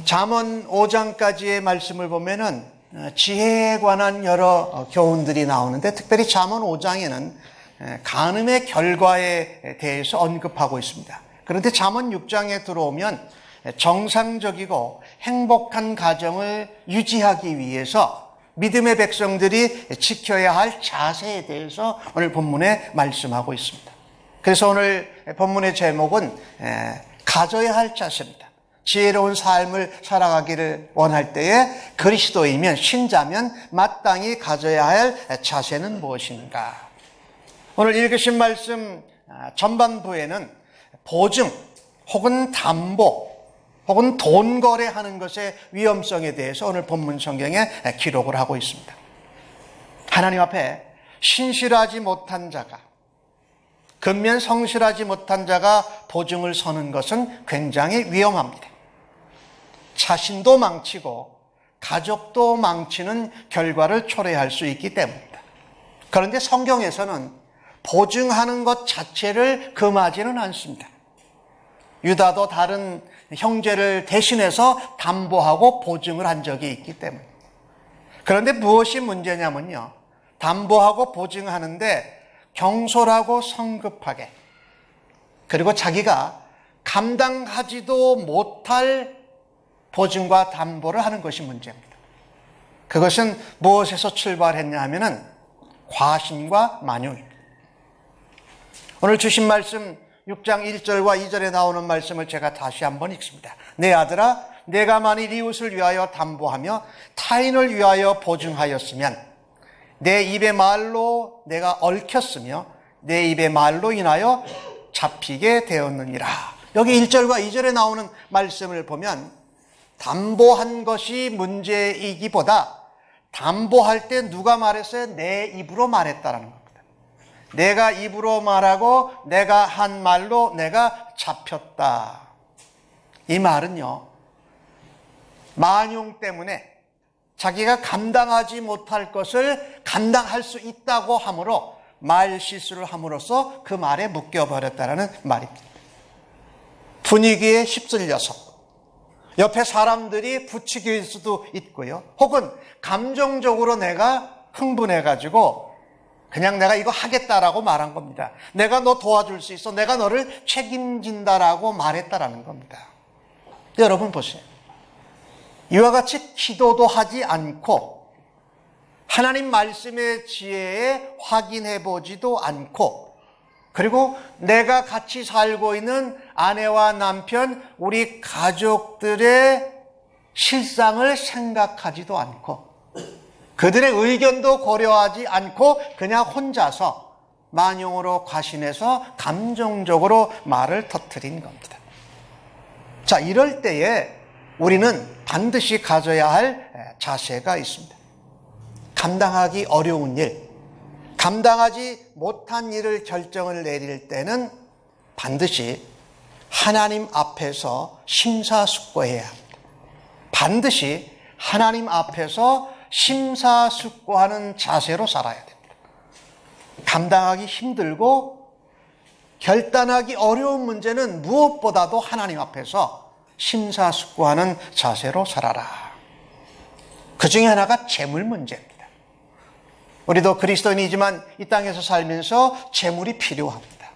잠언 5장까지의 말씀을 보면은 지혜에 관한 여러 교훈들이 나오는데, 특별히 잠언 5장에는 간음의 결과에 대해서 언급하고 있습니다. 그런데 잠언 6장에 들어오면 정상적이고 행복한 가정을 유지하기 위해서 믿음의 백성들이 지켜야 할 자세에 대해서 오늘 본문에 말씀하고 있습니다. 그래서 오늘 본문의 제목은 가져야 할 자세입니다. 지혜로운 삶을 살아가기를 원할 때에 그리스도이면, 신자면 마땅히 가져야 할 자세는 무엇인가? 오늘 읽으신 말씀 전반부에는 보증 혹은 담보 혹은 돈 거래하는 것의 위험성에 대해서 오늘 본문 성경에 기록을 하고 있습니다. 하나님 앞에 신실하지 못한 자가, 근면 성실하지 못한 자가 보증을 서는 것은 굉장히 위험합니다. 자신도 망치고 가족도 망치는 결과를 초래할 수 있기 때문입니다. 그런데 성경에서는 보증하는 것 자체를 금하지는 않습니다. 유다도 다른 형제를 대신해서 담보하고 보증을 한 적이 있기 때문입니다. 그런데 무엇이 문제냐면요, 담보하고 보증하는데 경솔하고 성급하게, 그리고 자기가 감당하지도 못할 보증과 담보를 하는 것이 문제입니다. 그것은 무엇에서 출발했냐 하면은 과신과 만용입니다. 오늘 주신 말씀 6장 1절과 2절에 나오는 말씀을 제가 다시 한번 읽습니다. 내 아들아, 내가 만일 이웃을 위하여 담보하며 타인을 위하여 보증하였으면 내 입의 말로 내가 얽혔으며 내 입의 말로 인하여 잡히게 되었느니라. 여기 1절과 2절에 나오는 말씀을 보면 담보한 것이 문제이기보다 담보할 때 누가 말했어요? 내 입으로 말했다라는 겁니다. 내가 입으로 말하고 내가 한 말로 내가 잡혔다. 이 말은요, 만용 때문에 자기가 감당하지 못할 것을 감당할 수 있다고 함으로 말 실수를 함으로써 그 말에 묶여버렸다는 말입니다. 분위기에 휩쓸려서 옆에 사람들이 부추길 수도 있고요, 혹은 감정적으로 내가 흥분해가지고 그냥 내가 이거 하겠다라고 말한 겁니다. 내가 너 도와줄 수 있어, 내가 너를 책임진다라고 말했다라는 겁니다. 여러분 보세요. 이와 같이 기도도 하지 않고 하나님 말씀의 지혜에 확인해보지도 않고, 그리고 내가 같이 살고 있는 아내와 남편, 우리 가족들의 실상을 생각하지도 않고 그들의 의견도 고려하지 않고 그냥 혼자서 만용으로 과신해서 감정적으로 말을 터뜨린 겁니다. 자, 이럴 때에 우리는 반드시 가져야 할 자세가 있습니다. 감당하기 어려운 일, 감당하지 못한 일을 결정을 내릴 때는 반드시 하나님 앞에서 심사숙고해야 합니다. 반드시 하나님 앞에서 심사숙고하는 자세로 살아야 됩니다. 감당하기 힘들고 결단하기 어려운 문제는 무엇보다도 하나님 앞에서 심사숙고하는 자세로 살아라. 그 중에 하나가 재물 문제입니다. 우리도 그리스도인이지만 이 땅에서 살면서 재물이 필요합니다.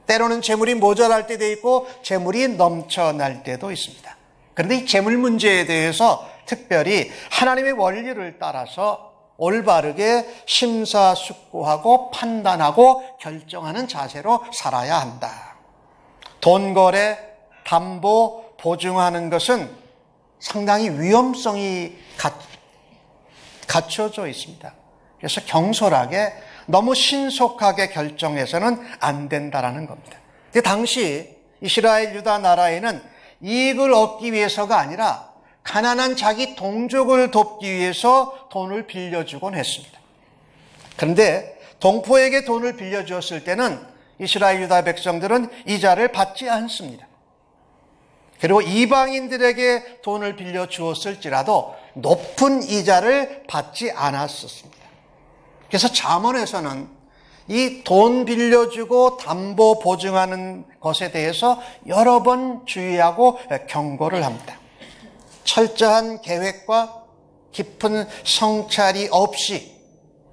때로는 재물이 모자랄 때도 있고 재물이 넘쳐날 때도 있습니다. 그런데 이 재물 문제에 대해서 특별히 하나님의 원리를 따라서 올바르게 심사숙고하고 판단하고 결정하는 자세로 살아야 한다. 돈 거래, 담보, 보증하는 것은 상당히 위험성이 갖춰져 있습니다. 그래서 경솔하게 너무 신속하게 결정해서는 안 된다라는 겁니다. 근데 당시 이스라엘 유다 나라에는 이익을 얻기 위해서가 아니라 가난한 자기 동족을 돕기 위해서 돈을 빌려주곤 했습니다. 그런데 동포에게 돈을 빌려주었을 때는 이스라엘 유다 백성들은 이자를 받지 않습니다. 그리고 이방인들에게 돈을 빌려 주었을지라도 높은 이자를 받지 않았었습니다. 그래서 잠언에서는 이 돈 빌려주고 담보 보증하는 것에 대해서 여러 번 주의하고 경고를 합니다. 철저한 계획과 깊은 성찰이 없이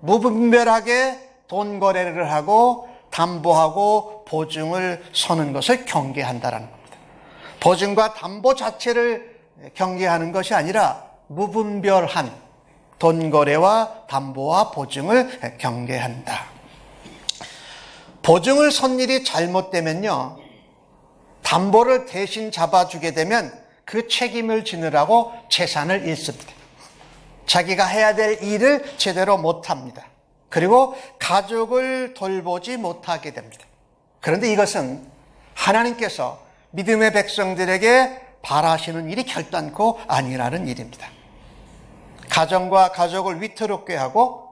무분별하게 돈 거래를 하고 담보하고 보증을 서는 것을 경계한다는 겁니다. 보증과 담보 자체를 경계하는 것이 아니라 무분별한 돈 거래와 담보와 보증을 경계한다. 보증을 선 일이 잘못되면요, 담보를 대신 잡아주게 되면 그 책임을 지느라고 재산을 잃습니다. 자기가 해야 될 일을 제대로 못합니다. 그리고 가족을 돌보지 못하게 됩니다. 그런데 이것은 하나님께서 믿음의 백성들에게 바라시는 일이 결단코 아니라는 일입니다. 가정과 가족을 위태롭게 하고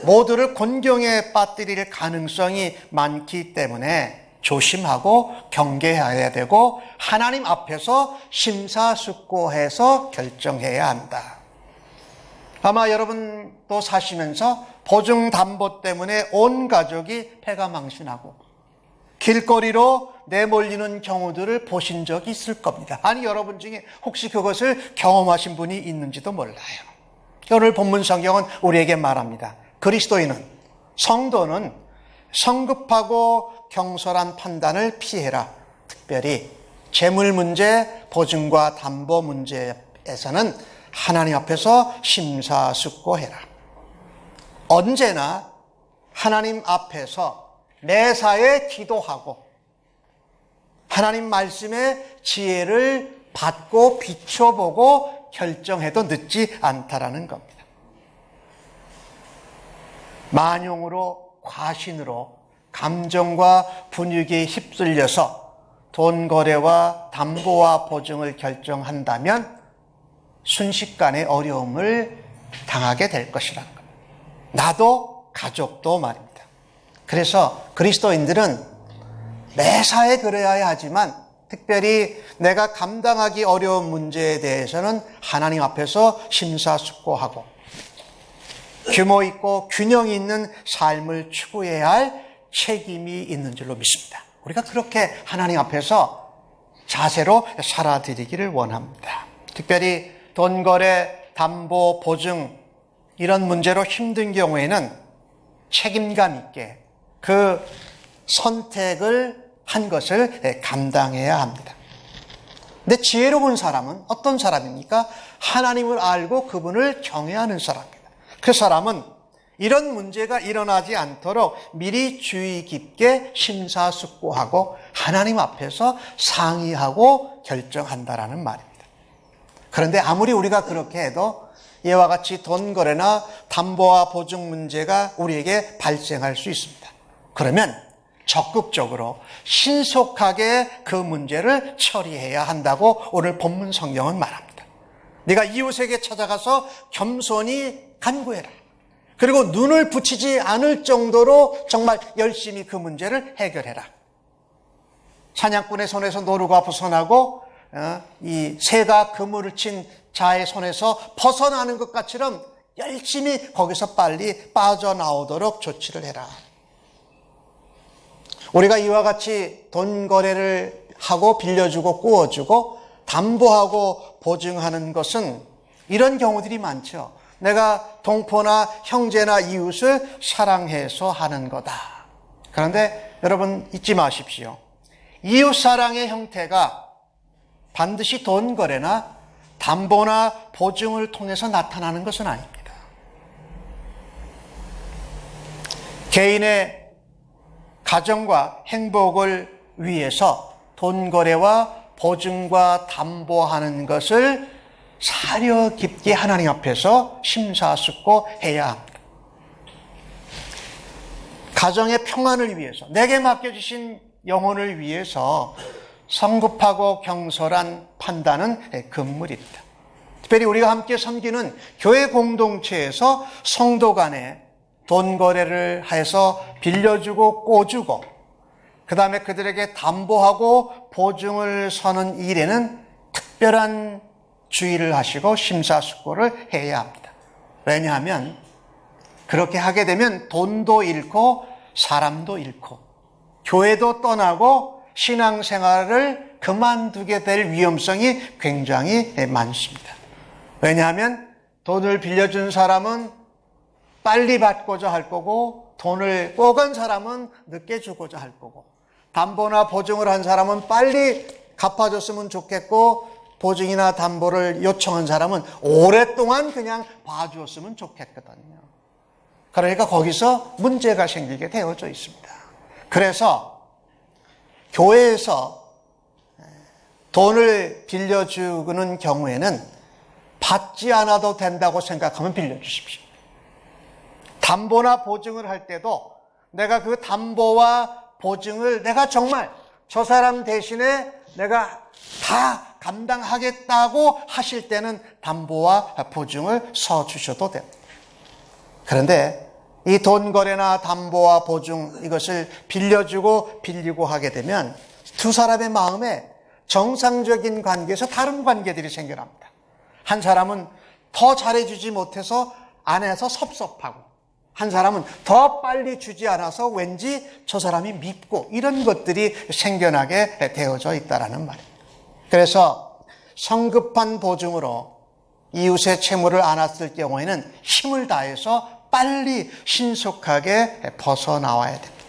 모두를 곤경에 빠뜨릴 가능성이 많기 때문에 조심하고 경계해야 되고 하나님 앞에서 심사숙고해서 결정해야 한다. 아마 여러분도 사시면서 보증담보 때문에 온 가족이 패가망신하고 길거리로 내몰리는 경우들을 보신 적이 있을 겁니다. 아니, 여러분 중에 혹시 그것을 경험하신 분이 있는지도 몰라요. 오늘 본문 성경은 우리에게 말합니다. 그리스도인은, 성도는 성급하고 경솔한 판단을 피해라. 특별히 재물 문제, 보증과 담보 문제에서는 하나님 앞에서 심사숙고해라. 언제나 하나님 앞에서 매사에 기도하고 하나님 말씀의 지혜를 받고 비춰보고 결정해도 늦지 않다라는 겁니다. 만용으로, 과신으로, 감정과 분위기에 휩쓸려서 돈 거래와 담보와 보증을 결정한다면 순식간에 어려움을 당하게 될 것이라는 겁니다. 나도 가족도 말입니다. 그래서 그리스도인들은 매사에 그래야 하지만 특별히 내가 감당하기 어려운 문제에 대해서는 하나님 앞에서 심사숙고하고 규모 있고 균형 있는 삶을 추구해야 할 책임이 있는 줄로 믿습니다. 우리가 그렇게 하나님 앞에서 자세로 살아드리기를 원합니다. 특별히 돈 거래, 담보, 보증 이런 문제로 힘든 경우에는 책임감 있게 그 선택을 한 것을 감당해야 합니다. 근데 지혜로운 사람은 어떤 사람입니까? 하나님을 알고 그분을 경외하는 사람입니다. 그 사람은 이런 문제가 일어나지 않도록 미리 주의 깊게 심사숙고하고 하나님 앞에서 상의하고 결정한다라는 말입니다. 그런데 아무리 우리가 그렇게 해도 이와 같이 돈 거래나 담보와 보증 문제가 우리에게 발생할 수 있습니다. 그러면 적극적으로 신속하게 그 문제를 처리해야 한다고 오늘 본문 성경은 말합니다. 네가 이웃에게 찾아가서 겸손히 간구해라. 그리고 눈을 붙이지 않을 정도로 정말 열심히 그 문제를 해결해라. 사냥꾼의 손에서 노루가 벗어나고 이 새가 그물을 친 자의 손에서 벗어나는 것 같이럼 열심히 거기서 빨리 빠져나오도록 조치를 해라. 우리가 이와 같이 돈 거래를 하고 빌려주고 꾸어주고 담보하고 보증하는 것은 이런 경우들이 많죠. 내가 동포나 형제나 이웃을 사랑해서 하는 거다. 그런데 여러분 잊지 마십시오. 이웃 사랑의 형태가 반드시 돈 거래나 담보나 보증을 통해서 나타나는 것은 아닙니다. 개인의 가정과 행복을 위해서 돈 거래와 보증과 담보하는 것을 사려 깊게 하나님 앞에서 심사숙고해야 합니다. 가정의 평안을 위해서, 내게 맡겨주신 영혼을 위해서 성급하고 경솔한 판단은 금물입니다. 특별히 우리가 함께 섬기는 교회 공동체에서 성도 간에 돈 거래를 해서 빌려주고 꼬주고 그 다음에 그들에게 담보하고 보증을 서는 일에는 특별한 주의를 하시고 심사숙고를 해야 합니다. 왜냐하면 그렇게 하게 되면 돈도 잃고 사람도 잃고 교회도 떠나고 신앙생활을 그만두게 될 위험성이 굉장히 많습니다. 왜냐하면 돈을 빌려준 사람은 빨리 받고자 할 거고 돈을 꿔간 사람은 늦게 주고자 할 거고 담보나 보증을 한 사람은 빨리 갚아줬으면 좋겠고 보증이나 담보를 요청한 사람은 오랫동안 그냥 봐주었으면 좋겠거든요. 그러니까 거기서 문제가 생기게 되어져 있습니다. 그래서 교회에서 돈을 빌려주는 경우에는 받지 않아도 된다고 생각하면 빌려주십시오. 담보나 보증을 할 때도 내가 그 담보와 보증을 내가 정말 저 사람 대신에 내가 다 감당하겠다고 하실 때는 담보와 보증을 서주셔도 됩니다. 그런데 이 돈 거래나 담보와 보증 이것을 빌려주고 빌리고 하게 되면 두 사람의 마음에 정상적인 관계에서 다른 관계들이 생겨납니다. 한 사람은 더 잘해주지 못해서 안에서 섭섭하고 한 사람은 더 빨리 주지 않아서 왠지 저 사람이 밉고 이런 것들이 생겨나게 되어져 있다는 말입니다. 그래서 성급한 보증으로 이웃의 채무를 안았을 경우에는 힘을 다해서 빨리 신속하게 벗어나와야 됩니다.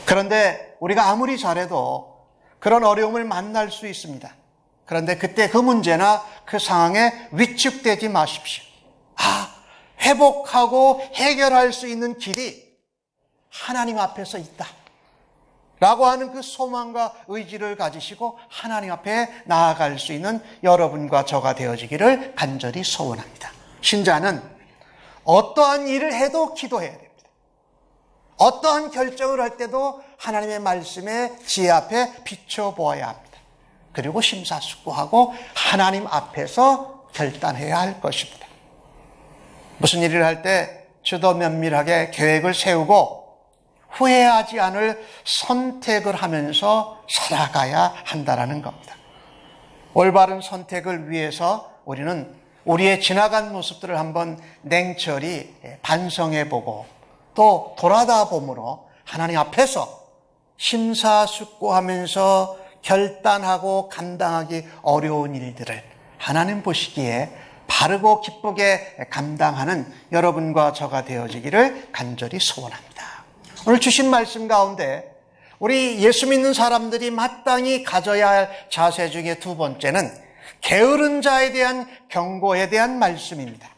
그런데 우리가 아무리 잘해도 그런 어려움을 만날 수 있습니다. 그런데 그때 그 문제나 그 상황에 위축되지 마십시오. 회복하고 해결할 수 있는 길이 하나님 앞에서 있다 라고 하는 그 소망과 의지를 가지시고 하나님 앞에 나아갈 수 있는 여러분과 저가 되어지기를 간절히 소원합니다. 신자는 어떠한 일을 해도 기도해야 됩니다. 어떠한 결정을 할 때도 하나님의 말씀에 지혜 앞에 비춰보아야 합니다. 그리고 심사숙고하고 하나님 앞에서 결단해야 할 것입니다. 무슨 일을 할 때 주도 면밀하게 계획을 세우고 후회하지 않을 선택을 하면서 살아가야 한다는 겁니다. 올바른 선택을 위해서 우리는 우리의 지나간 모습들을 한번 냉철히 반성해보고 또 돌아다 봄으로 하나님 앞에서 심사숙고하면서 결단하고 감당하기 어려운 일들을 하나님 보시기에 바르고 기쁘게 감당하는 여러분과 저가 되어지기를 간절히 소원합니다. 오늘 주신 말씀 가운데 우리 예수 믿는 사람들이 마땅히 가져야 할 자세 중에 두 번째는 게으른 자에 대한 경고에 대한 말씀입니다.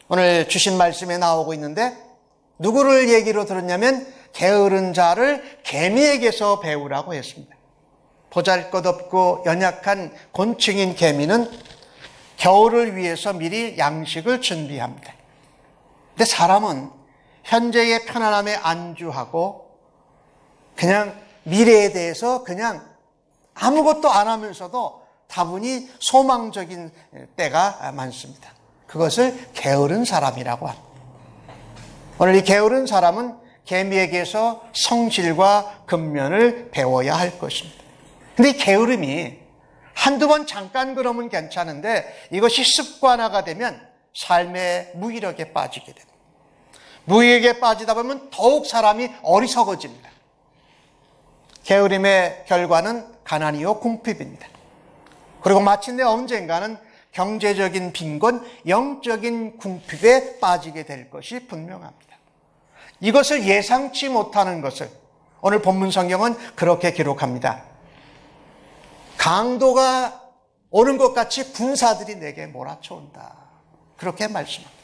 오늘 주신 말씀에 나오고 있는데 누구를 얘기로 들었냐면 게으른 자를 개미에게서 배우라고 했습니다. 보잘것없고 연약한 곤충인 개미는 겨울을 위해서 미리 양식을 준비합니다. 근데 사람은 현재의 편안함에 안주하고 그냥 미래에 대해서 그냥 아무것도 안 하면서도 다분히 소망적인 때가 많습니다. 그것을 게으른 사람이라고 합니다. 오늘 이 게으른 사람은 개미에게서 성실과 근면을 배워야 할 것입니다. 근데 이 게으름이 한두 번 잠깐 그러면 괜찮은데 이것이 습관화가 되면 삶의 무기력에 빠지게 됩니다. 무기력에 빠지다 보면 더욱 사람이 어리석어집니다. 게으름의 결과는 가난이요 궁핍입니다. 그리고 마침내 언젠가는 경제적인 빈곤, 영적인 궁핍에 빠지게 될 것이 분명합니다. 이것을 예상치 못하는 것을 오늘 본문 성경은 그렇게 기록합니다. 강도가 오는 것 같이 군사들이 내게 몰아쳐온다. 그렇게 말씀합니다.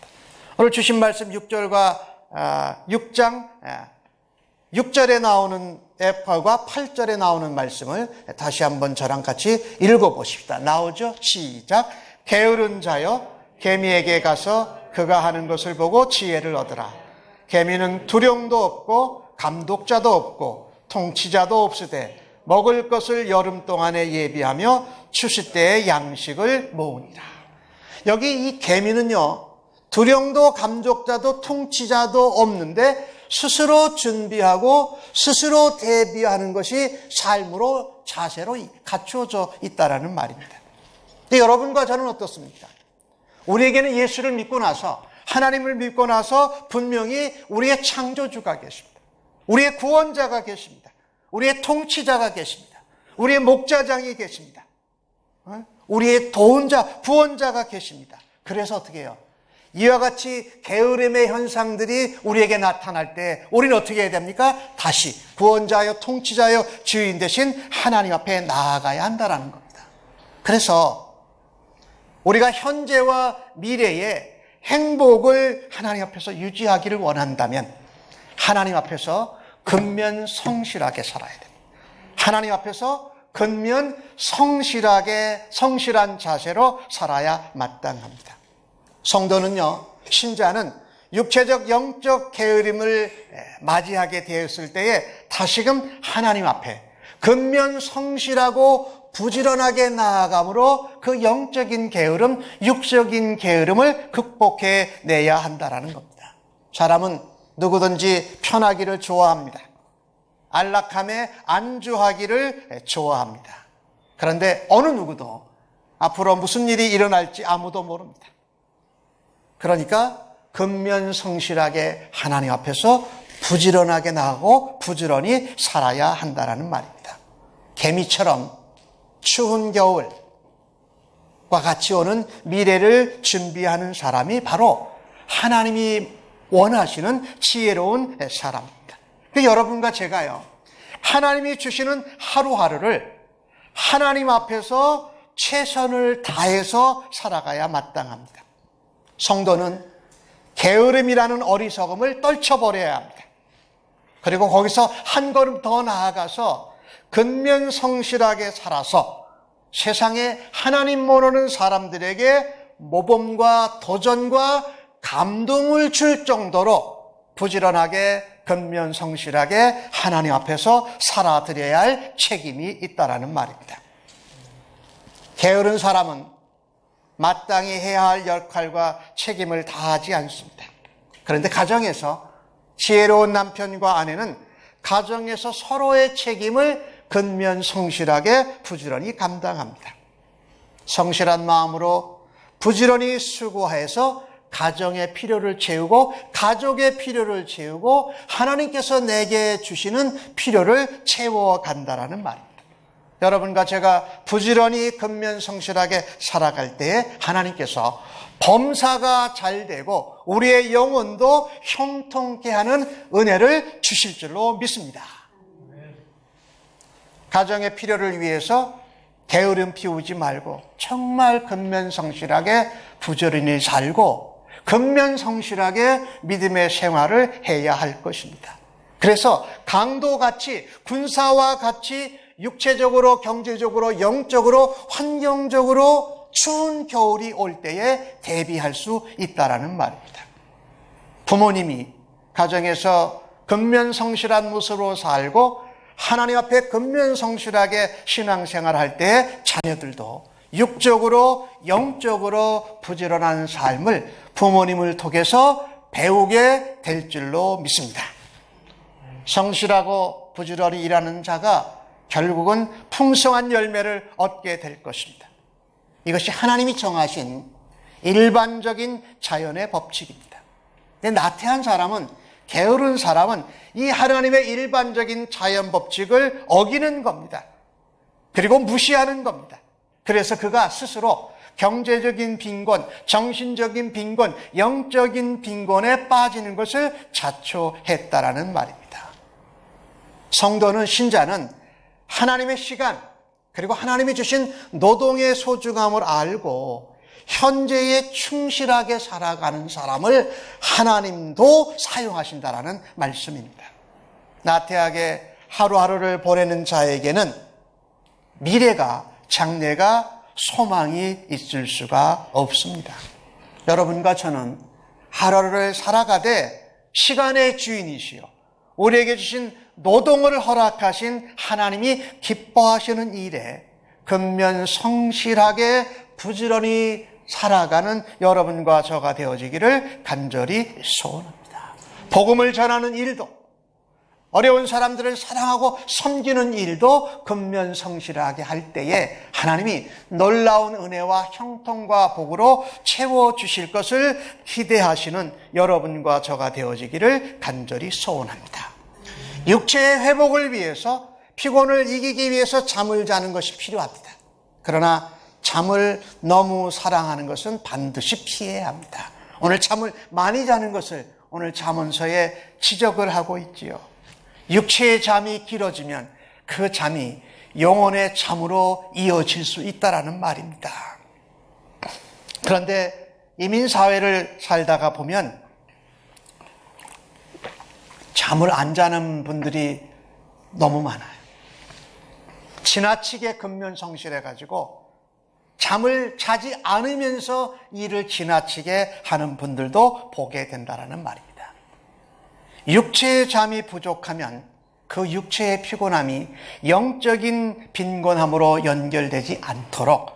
오늘 주신 말씀 6장 6절에 나오는 F과 8절에 나오는 말씀을 다시 한번 저랑 같이 읽어보십시다. 나오죠? 시작. 게으른 자여 개미에게 가서 그가 하는 것을 보고 지혜를 얻으라. 개미는 두령도 없고 감독자도 없고 통치자도 없으되 먹을 것을 여름 동안에 예비하며 추수 때에 양식을 모으니라. 여기 이 개미는요, 두령도 감독자도 통치자도 없는데 스스로 준비하고 스스로 대비하는 것이 삶으로 자세로 갖추어져 있다라는 말입니다. 근데 여러분과 저는 어떻습니까? 우리에게는 예수를 믿고 나서, 하나님을 믿고 나서 분명히 우리의 창조주가 계십니다. 우리의 구원자가 계십니다. 우리의 통치자가 계십니다. 우리의 목자장이 계십니다. 우리의 도운자, 구원자가 계십니다. 그래서 어떻게 해요? 이와 같이 게으름의 현상들이 우리에게 나타날 때 우리는 어떻게 해야 됩니까? 다시 구원자여 통치자여 주인 되신 하나님 앞에 나아가야 한다는 겁니다. 그래서 우리가 현재와 미래의 행복을 하나님 앞에서 유지하기를 원한다면 하나님 앞에서 근면성실하게 살아야 됩니다. 하나님 앞에서 성실한 자세로 살아야 마땅합니다. 성도는요, 신자는 육체적 영적 게으름을 맞이하게 되었을 때에 다시금 하나님 앞에 근면성실하고 부지런하게 나아감으로 그 영적인 게으름, 육적인 게으름을 극복해내야 한다는 겁니다. 사람은 누구든지 편하기를 좋아합니다. 안락함에 안주하기를 좋아합니다. 그런데 어느 누구도 앞으로 무슨 일이 일어날지 아무도 모릅니다. 그러니까 근면성실하게 하나님 앞에서 부지런하게 나가고 부지런히 살아야 한다는 말입니다. 개미처럼 추운 겨울과 같이 오는 미래를 준비하는 사람이 바로 하나님이 원하시는 지혜로운 사람입니다. 여러분과 제가요, 하나님이 주시는 하루하루를 하나님 앞에서 최선을 다해서 살아가야 마땅합니다. 성도는 게으름이라는 어리석음을 떨쳐버려야 합니다. 그리고 거기서 한 걸음 더 나아가서 근면성실하게 살아서 세상에 하나님 모르는 사람들에게 모범과 도전과 감동을 줄 정도로 부지런하게 근면성실하게 하나님 앞에서 살아드려야 할 책임이 있다라는 말입니다. 게으른 사람은 마땅히 해야 할 역할과 책임을 다하지 않습니다. 그런데 가정에서 지혜로운 남편과 아내는 가정에서 서로의 책임을 근면성실하게 부지런히 감당합니다. 성실한 마음으로 부지런히 수고해서 가정의 필요를 채우고 가족의 필요를 채우고 하나님께서 내게 주시는 필요를 채워간다라는 말입니다. 여러분과 제가 부지런히 근면성실하게 살아갈 때에 하나님께서 범사가 잘 되고 우리의 영혼도 형통케 하는 은혜를 주실 줄로 믿습니다. 가정의 필요를 위해서 게으름 피우지 말고 정말 근면성실하게 부지런히 살고 근면성실하게 믿음의 생활을 해야 할 것입니다. 그래서 강도같이 군사와 같이 육체적으로, 경제적으로, 영적으로, 환경적으로 추운 겨울이 올 때에 대비할 수 있다라는 말입니다. 부모님이 가정에서 근면성실한 모습으로 살고 하나님 앞에 근면성실하게 신앙생활할 때 자녀들도 육적으로, 영적으로 부지런한 삶을 부모님을 통해서 배우게 될 줄로 믿습니다. 성실하고 부지런히 일하는 자가 결국은 풍성한 열매를 얻게 될 것입니다. 이것이 하나님이 정하신 일반적인 자연의 법칙입니다. 근데 나태한 사람은, 게으른 사람은 이 하나님의 일반적인 자연 법칙을 어기는 겁니다. 그리고 무시하는 겁니다. 그래서 그가 스스로 경제적인 빈곤, 정신적인 빈곤, 영적인 빈곤에 빠지는 것을 자초했다라는 말입니다. 성도는, 신자는 하나님의 시간 그리고 하나님이 주신 노동의 소중함을 알고 현재에 충실하게 살아가는 사람을 하나님도 사용하신다라는 말씀입니다. 나태하게 하루하루를 보내는 자에게는 미래가, 장래가, 소망이 있을 수가 없습니다. 여러분과 저는 하루하루를 살아가되 시간의 주인이시요 우리에게 주신 노동을 허락하신 하나님이 기뻐하시는 일에 근면성실하게 부지런히 살아가는 여러분과 저가 되어지기를 간절히 소원합니다. 복음을 전하는 일도, 어려운 사람들을 사랑하고 섬기는 일도 근면성실하게 할 때에 하나님이 놀라운 은혜와 형통과 복으로 채워주실 것을 기대하시는 여러분과 저가 되어지기를 간절히 소원합니다. 육체의 회복을 위해서, 피곤을 이기기 위해서 잠을 자는 것이 필요합니다. 그러나 잠을 너무 사랑하는 것은 반드시 피해야 합니다. 오늘 잠을 많이 자는 것을 오늘 잠언서에 지적을 하고 있지요. 육체의 잠이 길어지면 그 잠이 영혼의 잠으로 이어질 수 있다라는 말입니다. 그런데 이민사회를 살다가 보면 잠을 안 자는 분들이 너무 많아요. 지나치게 근면성실해가지고 잠을 자지 않으면서 일을 지나치게 하는 분들도 보게 된다는 말입니다. 육체의 잠이 부족하면 그 육체의 피곤함이 영적인 빈곤함으로 연결되지 않도록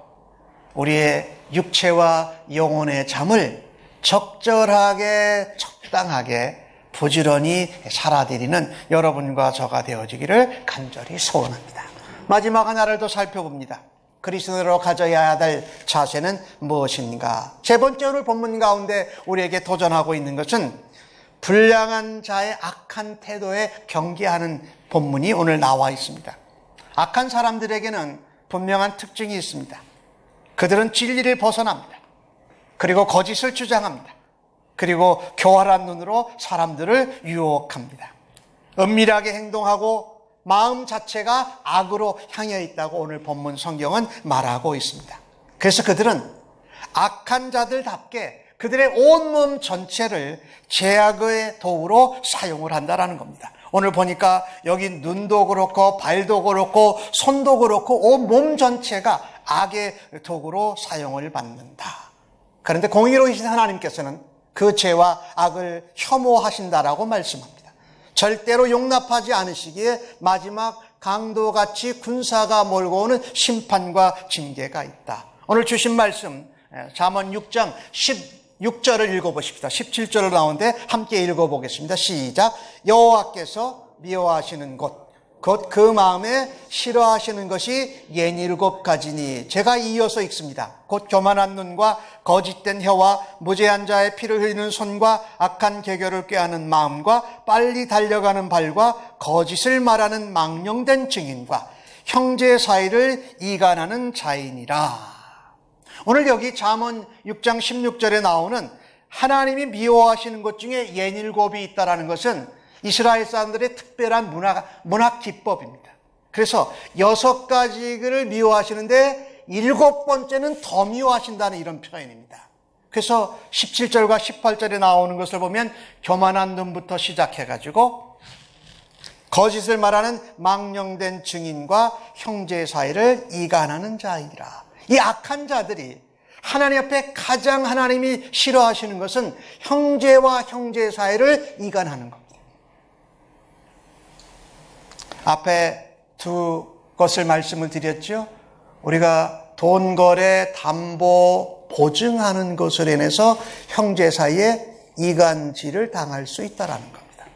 우리의 육체와 영혼의 잠을 적절하게 적당하게 부지런히 살아드리는 여러분과 저가 되어지기를 간절히 소원합니다. 마지막 하나를 더 살펴봅니다. 그리스도로 가져야 할 자세는 무엇인가? 세 번째 오늘 본문 가운데 우리에게 도전하고 있는 것은 불량한 자의 악한 태도에 경계하는 본문이 오늘 나와 있습니다. 악한 사람들에게는 분명한 특징이 있습니다. 그들은 진리를 벗어납니다. 그리고 거짓을 주장합니다. 그리고 교활한 눈으로 사람들을 유혹합니다. 은밀하게 행동하고 마음 자체가 악으로 향해 있다고 오늘 본문 성경은 말하고 있습니다. 그래서 그들은 악한 자들답게 그들의 온몸 전체를 제약의 도구로 사용을 한다는 겁니다. 오늘 보니까 여기 눈도 그렇고 발도 그렇고 손도 그렇고 온 몸 전체가 악의 도구로 사용을 받는다. 그런데 공의로우신 하나님께서는 그 죄와 악을 혐오하신다라고 말씀합니다. 절대로 용납하지 않으시기에 마지막 강도같이 군사가 몰고 오는 심판과 징계가 있다. 오늘 주신 말씀 잠언 6장 16절을 읽어보십시다. 17절로 나오는데 함께 읽어보겠습니다. 시작. 여호와께서 미워하시는 것 곧 그 마음에 싫어하시는 것이 67가지니 제가 이어서 읽습니다. 곧 교만한 눈과 거짓된 혀와 무죄한 자의 피를 흘리는 손과 악한 계교를 꾀하는 마음과 빨리 달려가는 발과 거짓을 말하는 망령된 증인과 형제 사이를 이간하는 자인이라. 오늘 여기 잠언 6장 16절에 나오는 하나님이 미워하시는 것 중에 67이 있다는 것은 이스라엘 사람들의 특별한 문학 기법입니다. 그래서 6가지를 미워하시는데 7번째는 더 미워하신다는 이런 표현입니다. 그래서 17절과 18절에 나오는 것을 보면 교만한 눈부터 시작해가지고 거짓을 말하는 망령된 증인과 형제 사이를 이간하는 자이라. 이 악한 자들이 하나님 앞에 가장 하나님이 싫어하시는 것은 형제와 형제 사이를 이간하는 겁니다. 앞에 두 것을 말씀을 드렸죠. 우리가 돈 거래, 담보, 보증하는 것을 인해서 형제 사이에 이간질을 당할 수 있다는 겁니다.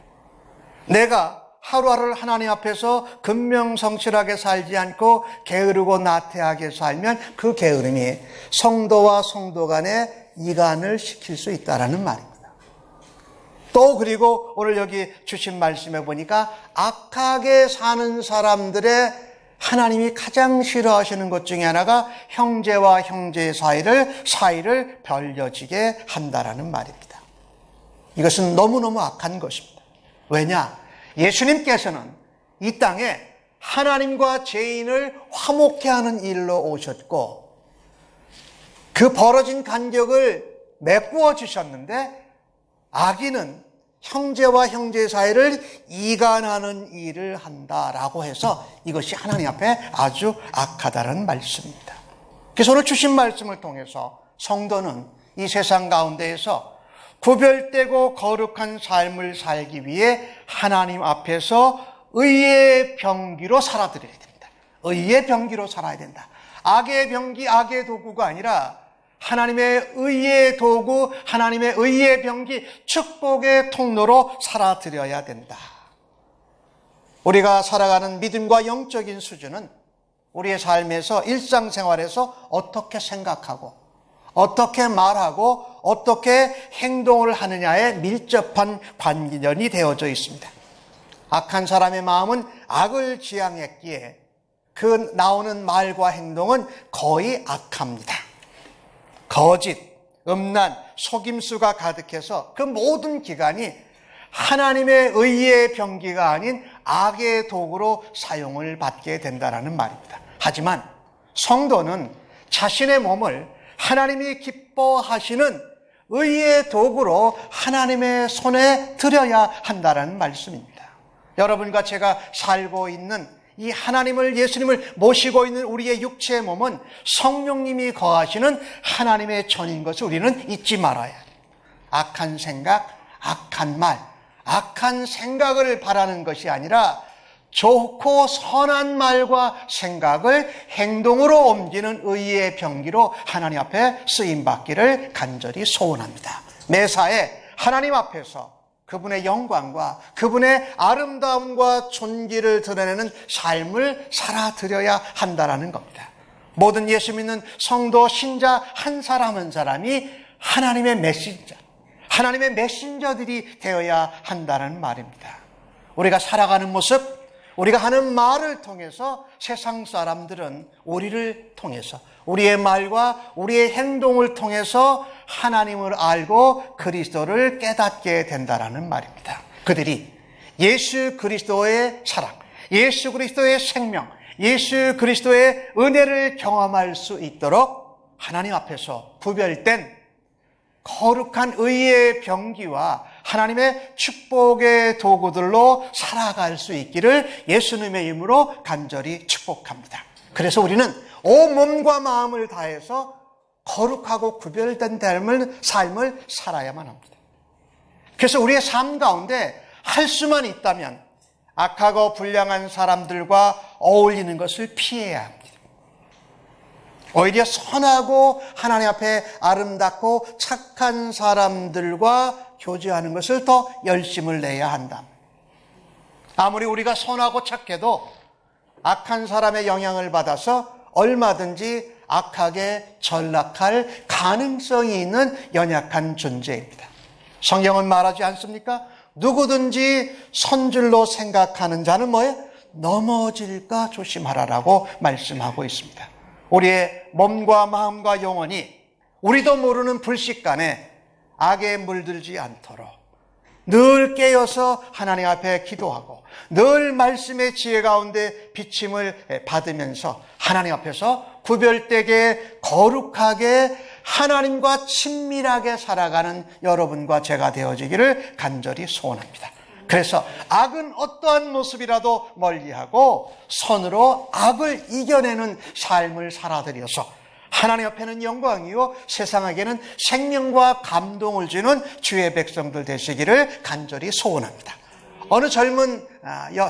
내가 하루하루를 하나님 앞에서 근명성실하게 살지 않고 게으르고 나태하게 살면 그 게으름이 성도와 성도 간에 이간을 시킬 수 있다는 말입니다. 또 그리고 오늘 여기 주신 말씀에 보니까 악하게 사는 사람들의 하나님이 가장 싫어하시는 것 중에 하나가 형제와 형제 사이를 벌려지게 한다라는 말입니다. 이것은 너무너무 악한 것입니다. 왜냐? 예수님께서는 이 땅에 하나님과 죄인을 화목케 하는 일로 오셨고 그 벌어진 간격을 메꾸어 주셨는데 악인은 형제와 형제 사이를 이간하는 일을 한다라고 해서 이것이 하나님 앞에 아주 악하다는 말씀입니다. 그래서 오늘 주신 말씀을 통해서 성도는 이 세상 가운데에서 구별되고 거룩한 삶을 살기 위해 하나님 앞에서 의의 병기로 살아드려야 됩니다. 의의 병기로 살아야 된다. 악의 병기, 악의 도구가 아니라 하나님의 의의 도구, 하나님의 의의 병기, 축복의 통로로 살아드려야 된다. 우리가 살아가는 믿음과 영적인 수준은 우리의 삶에서, 일상생활에서 어떻게 생각하고 어떻게 말하고 어떻게 행동을 하느냐에 밀접한 관련이 되어져 있습니다. 악한 사람의 마음은 악을 지향했기에 그 나오는 말과 행동은 거의 악합니다. 거짓, 음란, 속임수가 가득해서 그 모든 기간이 하나님의 의의 병기가 아닌 악의 도구로 사용을 받게 된다는 말입니다. 하지만 성도는 자신의 몸을 하나님이 기뻐하시는 의의 도구로 하나님의 손에 드려야 한다는 말씀입니다. 여러분과 제가 살고 있는 이 하나님을, 예수님을 모시고 있는 우리의 육체의 몸은 성령님이 거하시는 하나님의 전인 것을 우리는 잊지 말아야 해요. 악한 생각, 악한 말, 악한 생각을 바라는 것이 아니라 좋고 선한 말과 생각을 행동으로 옮기는 의의 병기로 하나님 앞에 쓰임받기를 간절히 소원합니다. 매사에 하나님 앞에서 그분의 영광과 그분의 아름다움과 존귀를 드러내는 삶을 살아드려야 한다는 겁니다. 모든 예수 믿는 성도, 신자 한 사람 한 사람이 하나님의 메신저, 하나님의 메신저들이 되어야 한다는 말입니다. 우리가 살아가는 모습, 우리가 하는 말을 통해서 세상 사람들은 우리를 통해서, 우리의 말과 우리의 행동을 통해서 하나님을 알고 그리스도를 깨닫게 된다는 말입니다. 그들이 예수 그리스도의 사랑, 예수 그리스도의 생명, 예수 그리스도의 은혜를 경험할 수 있도록 하나님 앞에서 구별된 거룩한 의의 병기와 하나님의 축복의 도구들로 살아갈 수 있기를 예수님의 이름으로 간절히 축복합니다. 그래서 우리는 온 몸과 마음을 다해서 거룩하고 구별된 삶을 살아야만 합니다. 그래서 우리의 삶 가운데 할 수만 있다면 악하고 불량한 사람들과 어울리는 것을 피해야 합니다. 오히려 선하고 하나님 앞에 아름답고 착한 사람들과 교제하는 것을 더 열심을 내야 한다. 아무리 우리가 선하고 착해도 악한 사람의 영향을 받아서 얼마든지 악하게 전락할 가능성이 있는 연약한 존재입니다. 성경은 말하지 않습니까? 누구든지 선줄로 생각하는 자는 뭐예요? 넘어질까 조심하라라고 말씀하고 있습니다. 우리의 몸과 마음과 영혼이 우리도 모르는 불식간에 악에 물들지 않도록 늘 깨어서 하나님 앞에 기도하고 늘 말씀의 지혜 가운데 비침을 받으면서 하나님 앞에서 구별되게 거룩하게 하나님과 친밀하게 살아가는 여러분과 제가 되어지기를 간절히 소원합니다. 그래서 악은 어떠한 모습이라도 멀리하고 선으로 악을 이겨내는 삶을 살아들여서 하나님 앞에는 영광이요 세상에게는 생명과 감동을 주는 주의 백성들 되시기를 간절히 소원합니다. 어느 젊은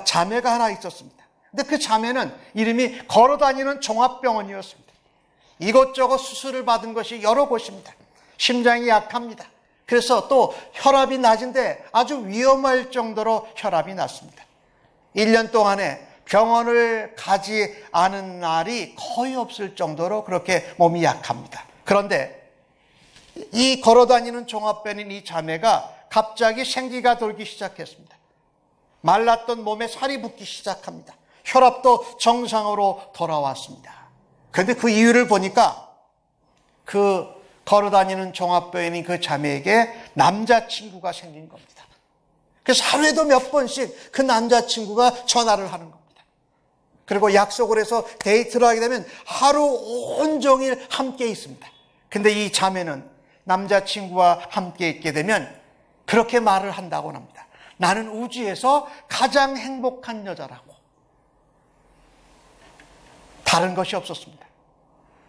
자매가 하나 있었습니다. 근데 그 자매는 이름이 걸어다니는 종합병원이었습니다. 이것저것 수술을 받은 것이 여러 곳입니다. 심장이 약합니다. 그래서 또 혈압이 낮은데 아주 위험할 정도로 혈압이 낮습니다. 1년 동안에 병원을 가지 않은 날이 거의 없을 정도로 그렇게 몸이 약합니다. 그런데 이 걸어다니는 종합병인 이 자매가 갑자기 생기가 돌기 시작했습니다. 말랐던 몸에 살이 붙기 시작합니다. 혈압도 정상으로 돌아왔습니다. 그런데 그 이유를 보니까 그 걸어다니는 종합병인 그 자매에게 남자친구가 생긴 겁니다. 그래서 하루에도 몇 번씩 그 남자친구가 전화를 하는 겁니다. 그리고 약속을 해서 데이트를 하게 되면 하루 온종일 함께 있습니다. 근데 이 자매는 남자친구와 함께 있게 되면 그렇게 말을 한다고 합니다. 나는 우주에서 가장 행복한 여자라고. 다른 것이 없었습니다.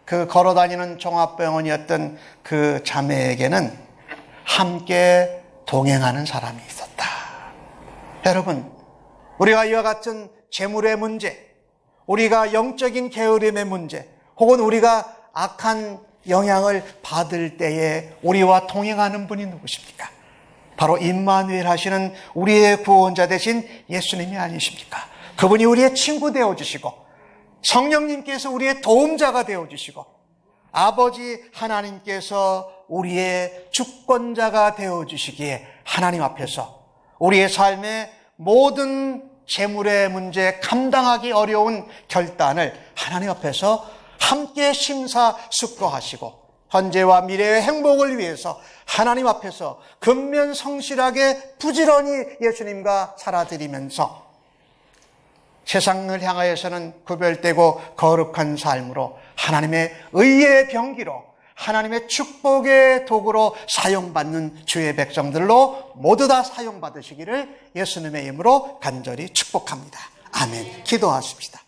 그 걸어다니는 종합병원이었던 그 자매에게는 함께 동행하는 사람이 있었다. 여러분, 우리가 이와 같은 재물의 문제, 우리가 영적인 게으름의 문제, 혹은 우리가 악한 영향을 받을 때에 우리와 동행하는 분이 누구십니까? 바로 임마누엘 하시는 우리의 구원자 되신 예수님이 아니십니까? 그분이 우리의 친구 되어주시고 성령님께서 우리의 도움자가 되어주시고 아버지 하나님께서 우리의 주권자가 되어주시기에 하나님 앞에서 우리의 삶의 모든 재물의 문제, 감당하기 어려운 결단을 하나님 앞에서 함께 심사숙고하시고 현재와 미래의 행복을 위해서 하나님 앞에서 근면성실하게 부지런히 예수님과 살아드리면서 세상을 향하여서는 구별되고 거룩한 삶으로 하나님의 의의 병기로 하나님의 축복의 도구로 사용받는 주의 백성들로 모두 다 사용받으시기를 예수님의 이름으로 간절히 축복합니다. 아멘. 기도하십시다.